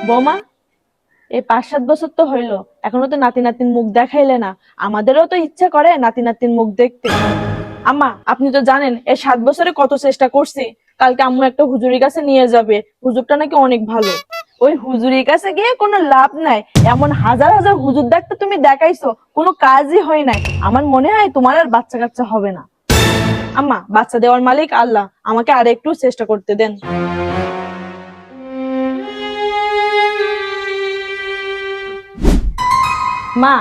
বৌমা, এই 5-7 বছর তো হইলো, এখনো তো নাতি নাতির মুখ দেখাইলে না। আমাদেরও তো ইচ্ছা করে নাতি নাতির মুখ দেখতে। আম্মা, আপনি তো জানেন এই 7 বছরে কত চেষ্টা করছি। কালকে আম্মু একটা হুজুরির কাছে নিয়ে যাবে, হুজুরটা নাকি অনেক ভালো। ওই হুজুরির কাছে গিয়ে কোনো লাভ নাই। এমন হাজার হাজার হুজুর দেখতে তুমি দেখাইছো, কোনো কাজই হয় নাই। আমার মনে হয় তোমার আর বাচ্চা কাচ্চা হবে না। আম্মা, বাচ্চা দেওয়ার মালিক আল্লাহ, আমাকে আর একটু চেষ্টা করতে দেন। মা,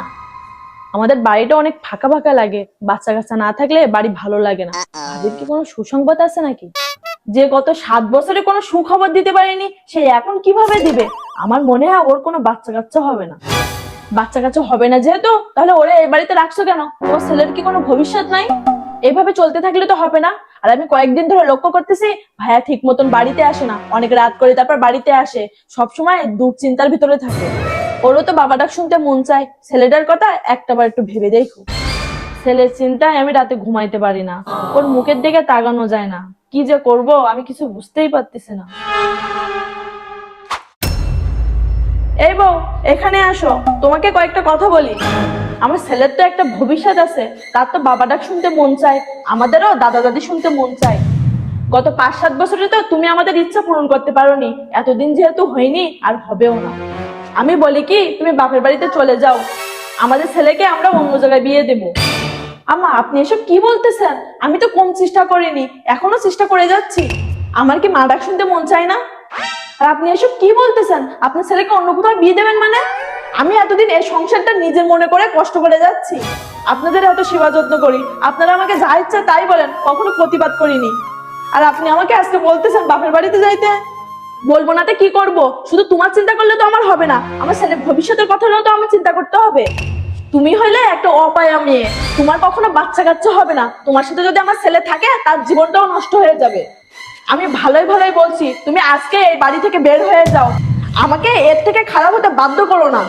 আমাদের বাড়িটা অনেক ফাঁকা ফাঁকা লাগে। বাচ্চা কাচ্চা না থাকলে বাড়ি ভালো লাগে না। ভাবির কি কোনো সুসংবাদ আছে নাকি? যে গত 7 বছরে কোনো সুখবর দিতে পারেনি, সে এখন কিভাবে দিবে? আমার মনে হয় ওর কোনো বাচ্চা কাচ্চা হবে না। বাচ্চা কাচ্চা হবে না যেহেতু, তাহলে ওরে এই বাড়িতে রাখছো কেন? তোমার ছেলের কি কোনো ভবিষ্যৎ নাই? এইভাবে চলতে থাকলে তো হবে না। আর আমি কয়েকদিন ধরে লক্ষ্য করতেছি, ভাইয়া ঠিক মতন বাড়িতে আসে না, অনেক রাত করে তারপর বাড়িতে আসে। সবসময় দুশ্চিন্তার ভিতরে থাকে। ওরও তো বাবা ডাক শুনতে মন চায়। ছেলেটার কথা একটাবার একটু ভেবে দেখো। ছেলের চিন্তায় আমি রাতে ঘুমাইতে পারি না। ওর মুখের দিকে তাকানো যায় না। কি যে করব আমি কিছু বুঝতেই পারতেছি না। এই বউ, এখানে আসো, তোমাকে কয়েকটা কথা বলি। আমার ছেলের তো একটা ভবিষ্যৎ আছে, তার তো বাবা ডাক শুনতে মন চায়, আমাদেরও দাদা দাদি শুনতে মন চায়। গত 5-7 বছরে তো তুমি আমাদের ইচ্ছা পূরণ করতে পারোনি, এতদিন যেহেতু হয়নি আর হবেও না। আমি বলি কি, তুমি বাপের বাড়িতে চলে যাও, আমাদের ছেলেকে আমরা অন্য জায়গায় বিয়ে দেব। আম্মা, আপনি এসব কি বলতেছেন? আমি তো কম চেষ্টা করিনি, এখনো চেষ্টা করে যাচ্ছি। আমার কি মা ডাক শুনতে মন চায় না? আর আপনি এসব কি বলতেছেন? আপনার ছেলেকে অন্য কোথাও বিয়ে দেবেন মানে? আমি এতদিন এই সংসারটা নিজের মনে করে কষ্ট করে যাচ্ছি, আপনাদের এত সেবা যত্ন করি, আপনারা আমাকে যা ইচ্ছা তাই বলেন, কখনো প্রতিবাদ করিনি। আর আপনি আমাকে আজকে বলতেছেন বাপের বাড়িতে যাইতে? বলবো না তো কি করব? শুধু তোমার চিন্তা করলে তো আমার হবে না, আমার ছেলের ভবিষ্যতের কথাটাও তো আমার চিন্তা করতে হবে। তুমি হইলে একটা অপায়া মেয়ে, তোমার কখনো বাচ্চা কাচ্চা হবে না। তোমার সাথে যদি আমার ছেলে থাকে, তার জীবনটাও নষ্ট হয়ে যাবে। আমি ভালোই ভালোই বলছি, তুমি আজকে এই বাড়ি থেকে বের হয়ে যাও। আমাকে এর থেকে খারাপ হতে বাধ্য করো না।